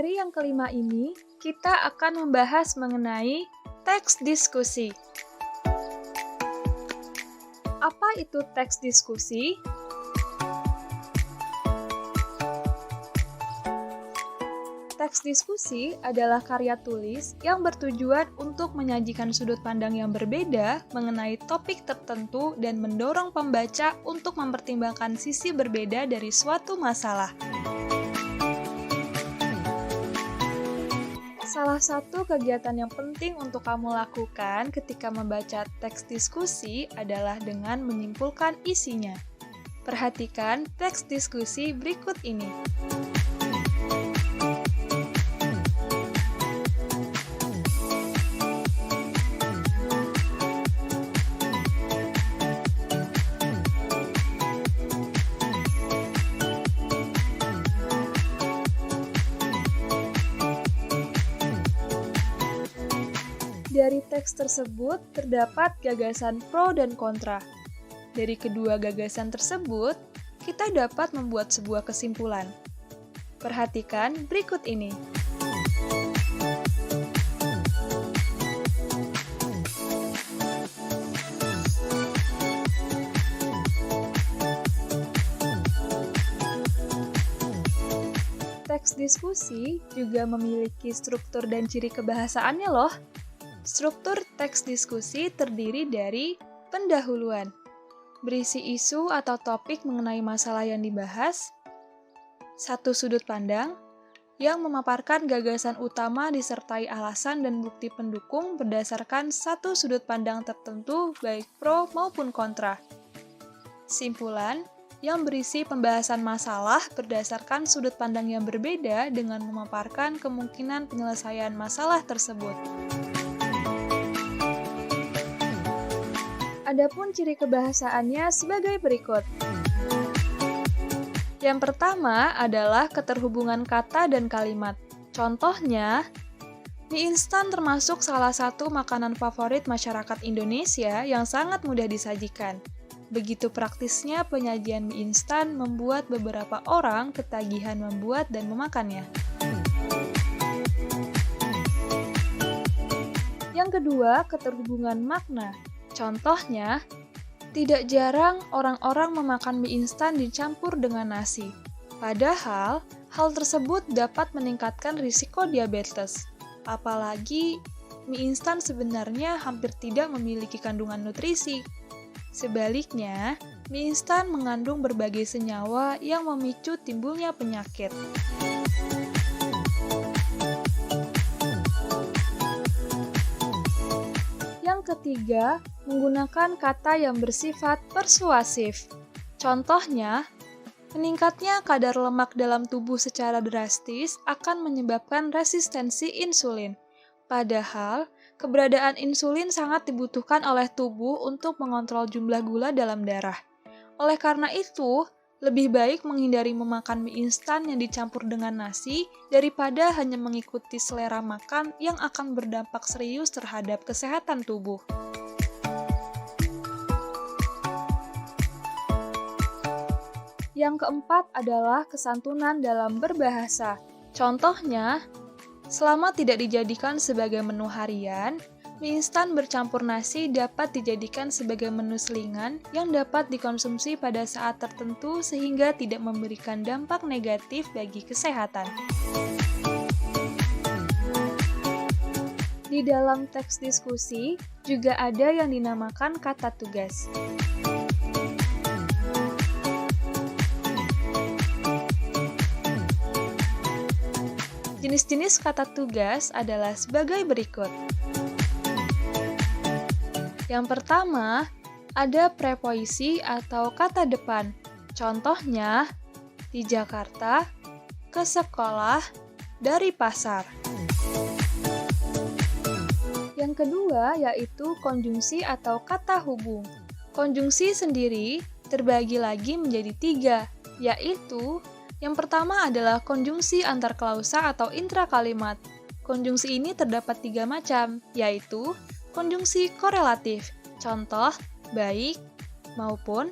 seri yang kelima ini, kita akan membahas mengenai teks diskusi. Apa itu teks diskusi? Teks diskusi adalah karya tulis yang bertujuan untuk menyajikan sudut pandang yang berbeda mengenai topik tertentu dan mendorong pembaca untuk mempertimbangkan sisi berbeda dari suatu masalah. Salah satu kegiatan yang penting untuk kamu lakukan ketika membaca teks diskusi adalah dengan menyimpulkan isinya. Perhatikan teks diskusi berikut ini. Dari teks tersebut terdapat gagasan pro dan kontra. Dari kedua gagasan tersebut, kita dapat membuat sebuah kesimpulan. Perhatikan berikut ini. Teks diskusi juga memiliki struktur dan ciri kebahasaannya loh. Struktur teks diskusi terdiri dari pendahuluan, berisi isu atau topik mengenai masalah yang dibahas, satu sudut pandang, yang memaparkan gagasan utama disertai alasan dan bukti pendukung berdasarkan satu sudut pandang tertentu baik pro maupun kontra. Simpulan, yang berisi pembahasan masalah berdasarkan sudut pandang yang berbeda dengan memaparkan kemungkinan penyelesaian masalah tersebut. Adapun ciri kebahasaannya sebagai berikut. Yang pertama adalah keterhubungan kata dan kalimat. Contohnya, mie instan termasuk salah satu makanan favorit masyarakat Indonesia yang sangat mudah disajikan. Begitu praktisnya penyajian mie instan membuat beberapa orang ketagihan membuat dan memakannya. Yang kedua, keterhubungan makna. Contohnya, tidak jarang orang-orang memakan mie instan dicampur dengan nasi. Padahal, hal tersebut dapat meningkatkan risiko diabetes. Apalagi, mie instan sebenarnya hampir tidak memiliki kandungan nutrisi. Sebaliknya, mie instan mengandung berbagai senyawa yang memicu timbulnya penyakit. Yang ketiga, menggunakan kata yang bersifat persuasif. Contohnya, meningkatnya kadar lemak dalam tubuh secara drastis akan menyebabkan resistensi insulin. Padahal, keberadaan insulin sangat dibutuhkan oleh tubuh untuk mengontrol jumlah gula dalam darah. Oleh karena itu, lebih baik menghindari memakan mie instan yang dicampur dengan nasi daripada hanya mengikuti selera makan yang akan berdampak serius terhadap kesehatan tubuh. Yang keempat adalah kesantunan dalam berbahasa. Contohnya, selama tidak dijadikan sebagai menu harian, mie instan bercampur nasi dapat dijadikan sebagai menu selingan yang dapat dikonsumsi pada saat tertentu sehingga tidak memberikan dampak negatif bagi kesehatan. Di dalam teks diskusi juga ada yang dinamakan kata tugas. Jenis-jenis kata tugas adalah sebagai berikut. Yang pertama, ada preposisi atau kata depan. Contohnya, di Jakarta, ke sekolah, dari pasar. Yang kedua yaitu konjungsi atau kata hubung. Konjungsi sendiri terbagi lagi menjadi 3, yaitu yang pertama adalah konjungsi antar klausa atau intrakalimat. Konjungsi ini terdapat 3 macam, yaitu konjungsi korelatif, contoh, baik, maupun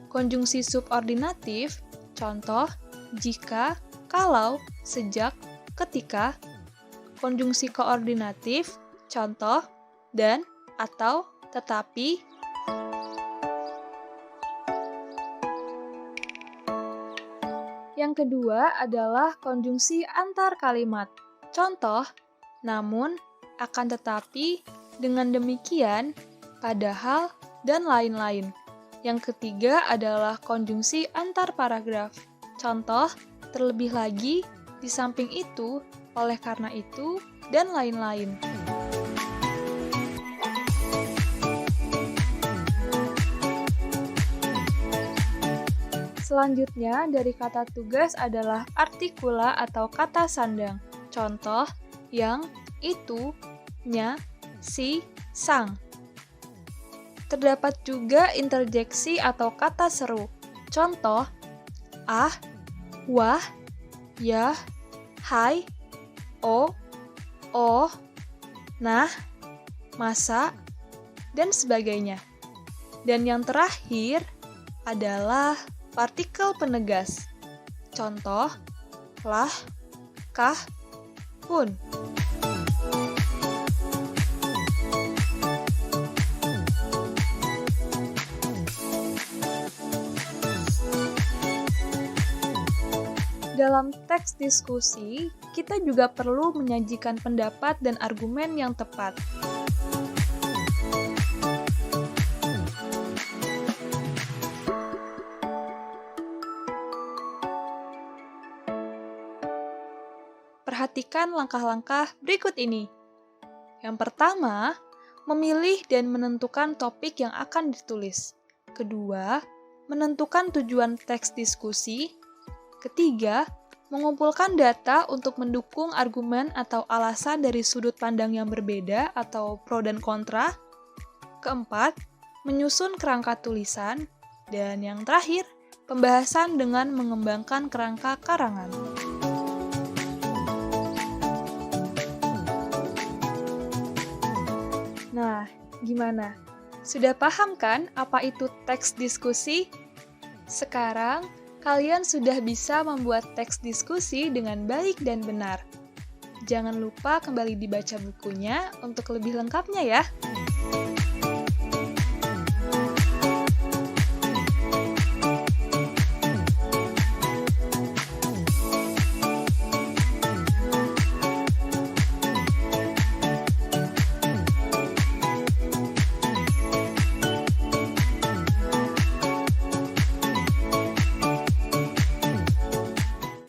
konjungsi subordinatif, contoh, jika, kalau, sejak, ketika, konjungsi koordinatif, contoh, dan, atau, tetapi. Yang kedua adalah konjungsi antar kalimat. Contoh, namun, akan tetapi, dengan demikian, padahal, dan lain-lain. Yang ketiga adalah konjungsi antar paragraf. Contoh, terlebih lagi, di samping itu, oleh karena itu, dan lain-lain. Selanjutnya, dari kata tugas adalah artikula atau kata sandang. Contoh, yang, itu, nya, si, sang. Terdapat juga interjeksi atau kata seru. Contoh, ah, wah, yah, hai, oh, nah, masa, dan sebagainya. Dan yang terakhir adalah partikel penegas. Contoh, lah, kah, pun. Dalam teks diskusi, kita juga perlu menyajikan pendapat dan argumen yang tepat. Perhatikan langkah-langkah berikut ini. Yang pertama, memilih dan menentukan topik yang akan ditulis. Kedua, menentukan tujuan teks diskusi. Ketiga, mengumpulkan data untuk mendukung argumen atau alasan dari sudut pandang yang berbeda atau pro dan kontra. Keempat, menyusun kerangka tulisan. Dan yang terakhir, pembahasan dengan mengembangkan kerangka karangan. Nah, gimana? Sudah paham kan apa itu teks diskusi? Sekarang, kalian sudah bisa membuat teks diskusi dengan baik dan benar. Jangan lupa kembali dibaca bukunya untuk lebih lengkapnya ya.